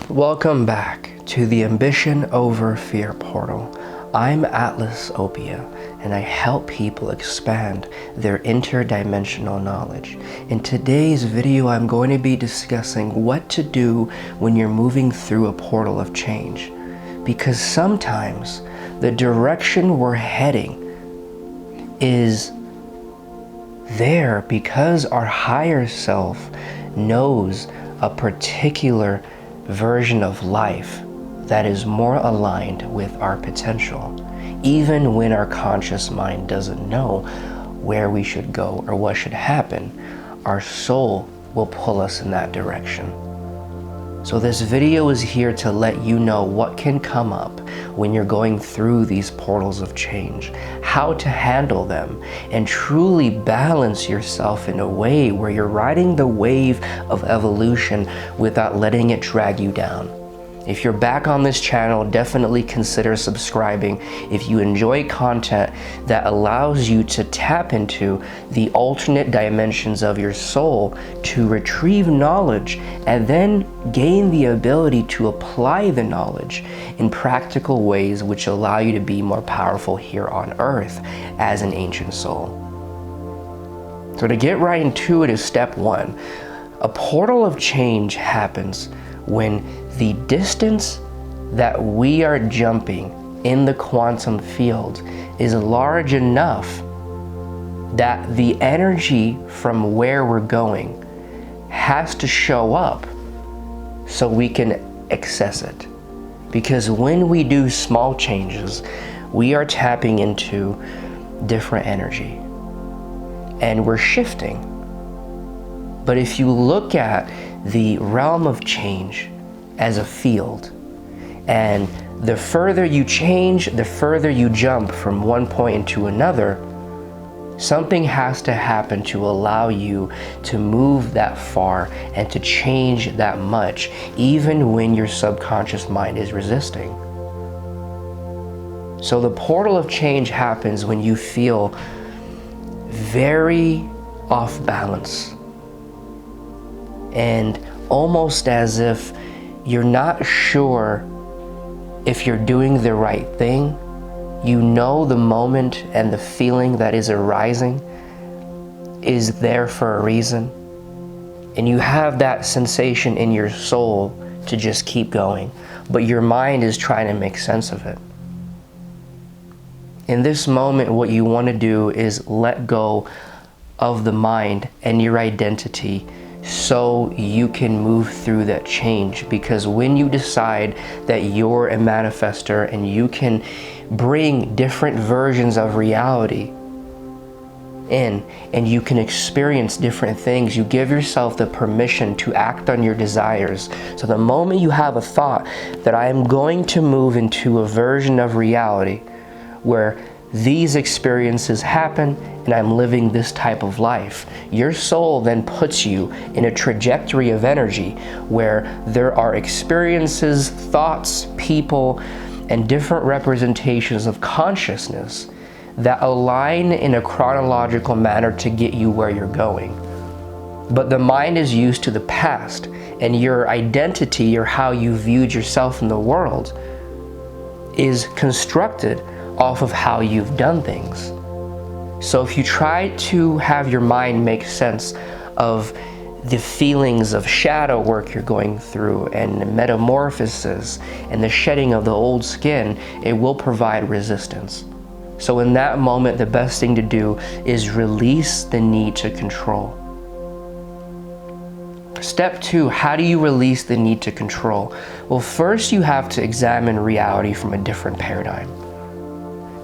Welcome back to the Ambition Over Fear portal. I'm Atlas Opia, and I help people expand their interdimensional knowledge. In today's video, I'm going to be discussing what to do when you're moving through a portal of change. Because sometimes the direction we're heading is there because our higher self knows a particular version of life that is more aligned with our potential, even when our conscious mind doesn't know where we should go or what should happen. Our soul will pull us in that direction. So this video is here to let you know what can come up when you're going through these portals of change, how to handle them, and truly balance yourself in a way where you're riding the wave of evolution without letting it drag you down. If you're back on this channel, definitely consider subscribing if you enjoy content that allows you to tap into the alternate dimensions of your soul to retrieve knowledge and then gain the ability to apply the knowledge in practical ways which allow you to be more powerful here on Earth as an ancient soul. So to get right into it is step one. A portal of change happens when the distance that we are jumping in the quantum field is large enough that the energy from where we're going has to show up so we can access it. Because when we do small changes, we are tapping into different energy and we're shifting. But if you look at the realm of change as a field, and the further you change, the further you jump from one point into another, something has to happen to allow you to move that far and to change that much, even when your subconscious mind is resisting. So the portal of change happens when you feel very off balance and almost as if you're not sure if you're doing the right thing. You know the moment and the feeling that is arising is there for a reason. And you have that sensation in your soul to just keep going, but your mind is trying to make sense of it. In this moment, what you want to do is let go of the mind and your identity so you can move through that change. Because when you decide that you're a manifester and you can bring different versions of reality in and you can experience different things, you give yourself the permission to act on your desires. So the moment you have a thought that I am going to move into a version of reality where these experiences happen and I'm living this type of life, your soul then puts you in a trajectory of energy where there are experiences, thoughts, people, and different representations of consciousness that align in a chronological manner to get you where you're going. But the mind is used to the past, and your identity or how you viewed yourself in the world is constructed off of how you've done things. So if you try to have your mind make sense of the feelings of shadow work you're going through and metamorphosis and the shedding of the old skin, it will provide resistance. So in that moment, the best thing to do is release the need to control. Step two, how do you release the need to control? Well, first you have to examine reality from a different paradigm.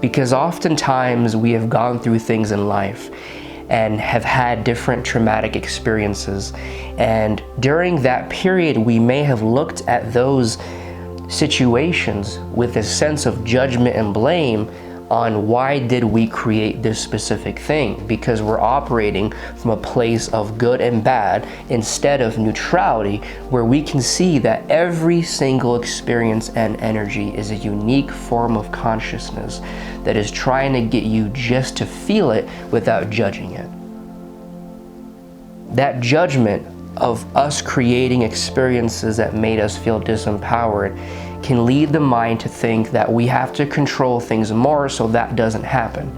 Because oftentimes we have gone through things in life and have had different traumatic experiences. And during that period, we may have looked at those situations with a sense of judgment and blame on why did we create this specific thing, because we're operating from a place of good and bad instead of neutrality, where we can see that every single experience and energy is a unique form of consciousness that is trying to get you just to feel it without judging it. That judgment of us creating experiences that made us feel disempowered can lead the mind to think that we have to control things more so that doesn't happen.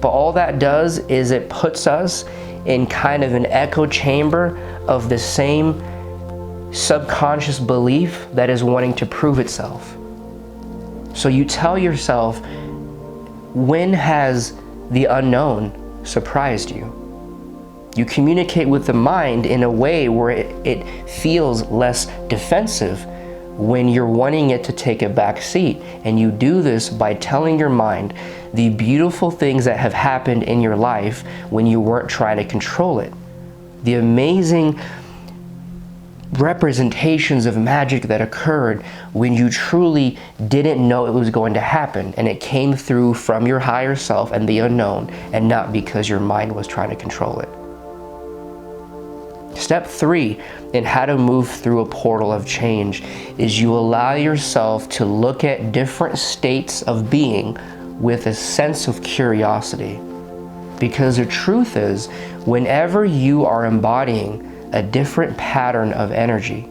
But all that does is it puts us in kind of an echo chamber of the same subconscious belief that is wanting to prove itself. So you tell yourself, when has the unknown surprised you? You communicate with the mind in a way where it feels less defensive when you're wanting it to take a back seat. And you do this by telling your mind the beautiful things that have happened in your life when you weren't trying to control it. The amazing representations of magic that occurred when you truly didn't know it was going to happen, and it came through from your higher self and the unknown, and not because your mind was trying to control it. Step 3 in how to move through a portal of change is you allow yourself to look at different states of being with a sense of curiosity. Because the truth is, whenever you are embodying a different pattern of energy,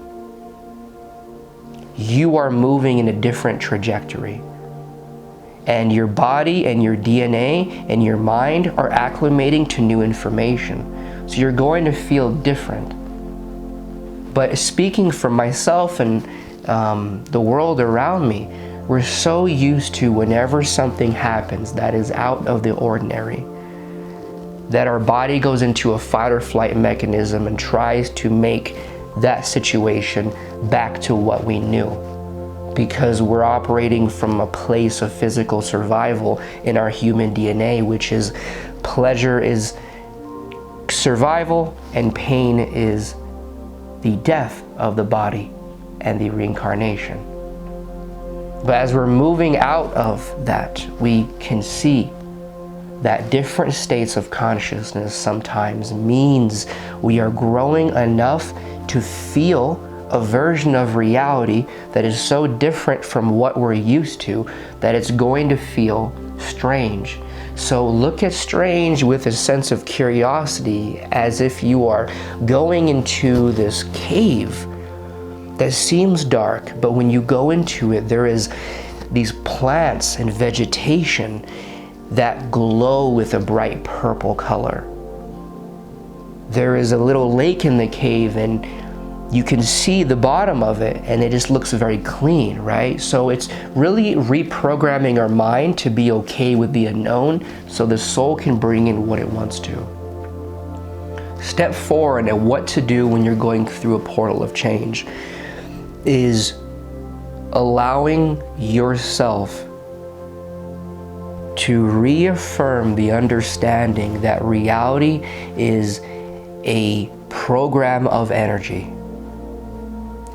you are moving in a different trajectory. And your body and your DNA and your mind are acclimating to new information. So you're going to feel different. But speaking for myself and the world around me, we're so used to whenever something happens that is out of the ordinary, that our body goes into a fight or flight mechanism and tries to make that situation back to what we knew. Because we're operating from a place of physical survival in our human DNA, which is pleasure is survival and pain is the death of the body and the reincarnation. But as we're moving out of that, we can see that different states of consciousness sometimes means we are growing enough to feel a version of reality that is so different from what we're used to that it's going to feel strange. So look at strange with a sense of curiosity, as if you are going into this cave that seems dark, but when you go into it, there is these plants and vegetation that glow with a bright purple color. There is a little lake in the cave, and you can see the bottom of it, and it just looks very clean, right? So it's really reprogramming our mind to be okay with the unknown so the soul can bring in what it wants to. Step 4 and what to do when you're going through a portal of change is allowing yourself to reaffirm the understanding that reality is a program of energy.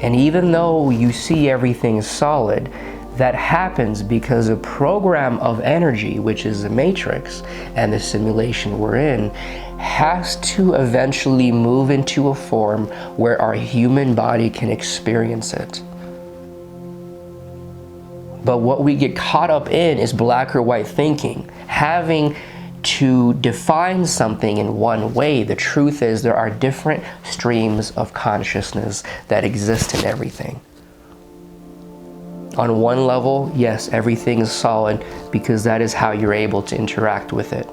And even though you see everything solid, that happens because a program of energy, which is the matrix and the simulation we're in, has to eventually move into a form where our human body can experience it. But what we get caught up in is black or white thinking, having to define something in one way. The truth is there are different streams of consciousness that exist in everything. On one level, yes, everything is solid because that is how you're able to interact with it.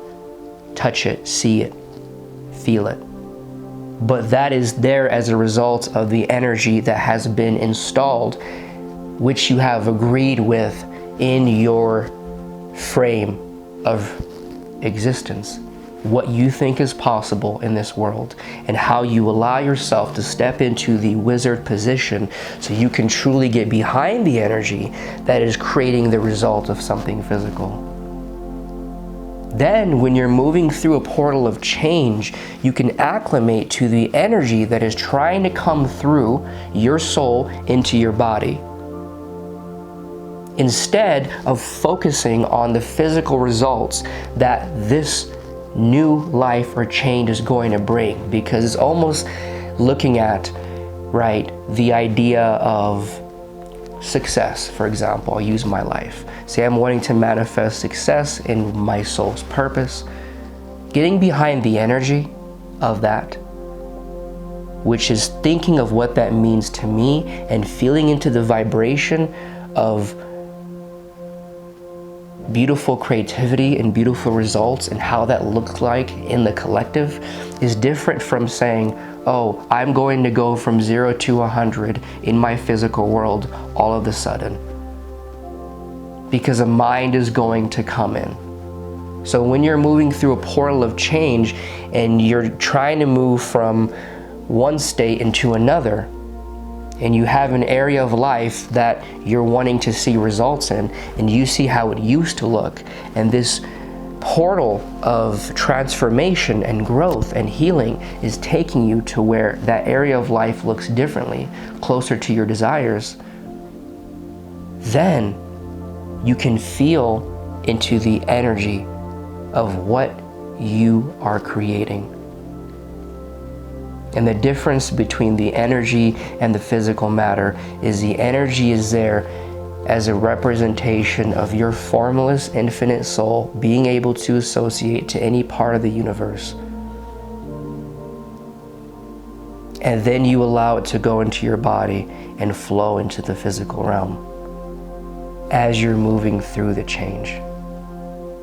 Touch it, see it, feel it. But that is there as a result of the energy that has been installed, which you have agreed with in your frame of existence, what you think is possible in this world, and how you allow yourself to step into the wizard position so you can truly get behind the energy that is creating the result of something physical. Then, when you're moving through a portal of change, you can acclimate to the energy that is trying to come through your soul into your body, instead of focusing on the physical results that this new life or change is going to bring. Because it's almost looking at, right, the idea of success. For example, I'll use my life. Say I'm wanting to manifest success in my soul's purpose. Getting behind the energy of that which is thinking of what that means to me and feeling into the vibration of beautiful creativity and beautiful results and how that looks like in the collective, is different from saying, oh, I'm going to go from 0 to 100 in my physical world all of a sudden, because a mind is going to come in. So when you're moving through a portal of change and you're trying to move from one state into another, and you have an area of life that you're wanting to see results in, and you see how it used to look, and this portal of transformation and growth and healing is taking you to where that area of life looks differently, closer to your desires, then you can feel into the energy of what you are creating. And the difference between the energy and the physical matter is the energy is there as a representation of your formless infinite soul being able to associate to any part of the universe. And then you allow it to go into your body and flow into the physical realm as you're moving through the change.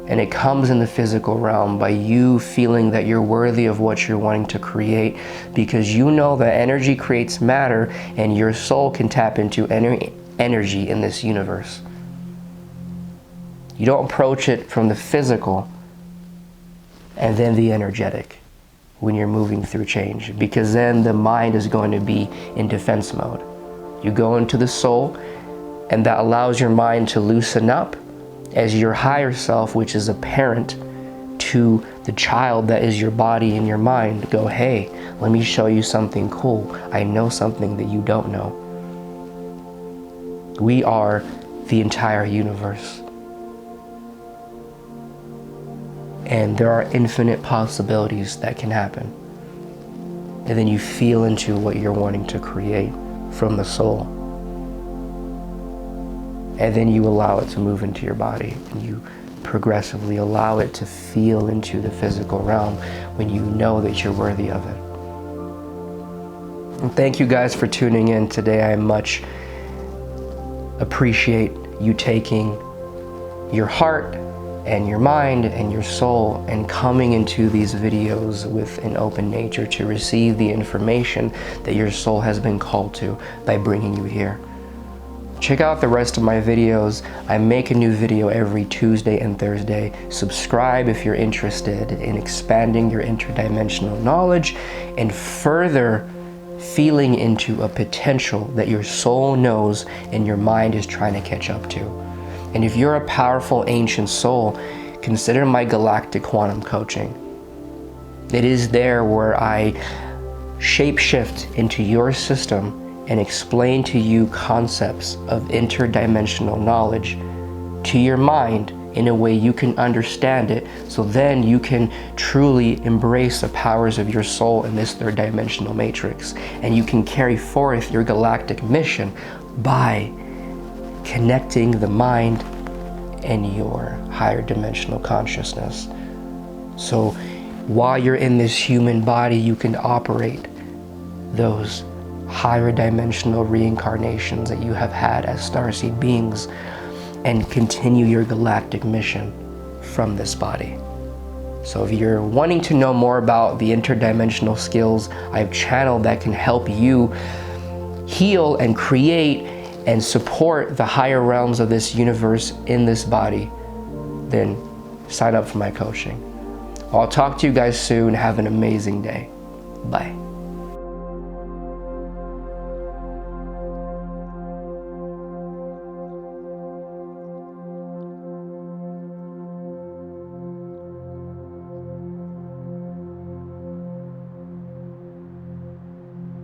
And it comes in the physical realm by you feeling that you're worthy of what you're wanting to create, because you know that energy creates matter and your soul can tap into energy in this universe. You don't approach it from the physical and then the energetic when you're moving through change, because then the mind is going to be in defense mode. You go into the soul, and that allows your mind to loosen up as your higher self, which is a parent to the child that is your body and your mind, go, hey, let me show you something cool. I know something that you don't know. We are the entire universe. And there are infinite possibilities that can happen. And then you feel into what you're wanting to create from the soul. And then you allow it to move into your body, and you progressively allow it to feel into the physical realm when you know that you're worthy of it. And thank you guys for tuning in today. I much appreciate you taking your heart and your mind and your soul and coming into these videos with an open nature to receive the information that your soul has been called to by bringing you here. Check out the rest of my videos. I make a new video every Tuesday and Thursday. Subscribe if you're interested in expanding your interdimensional knowledge and further feeling into a potential that your soul knows and your mind is trying to catch up to. And if you're a powerful ancient soul, consider my galactic quantum coaching. It is there where I shapeshift into your system and explain to you concepts of interdimensional knowledge to your mind in a way you can understand it, so then you can truly embrace the powers of your soul in this third dimensional matrix, and you can carry forth your galactic mission by connecting the mind and your higher dimensional consciousness. So while you're in this human body, you can operate those higher dimensional reincarnations that you have had as starseed beings and continue your galactic mission from this body. So if you're wanting to know more about the interdimensional skills I've channeled that can help you heal and create and support the higher realms of this universe in this body, then sign up for my coaching. I'll talk to you guys soon. Have an amazing day. Bye.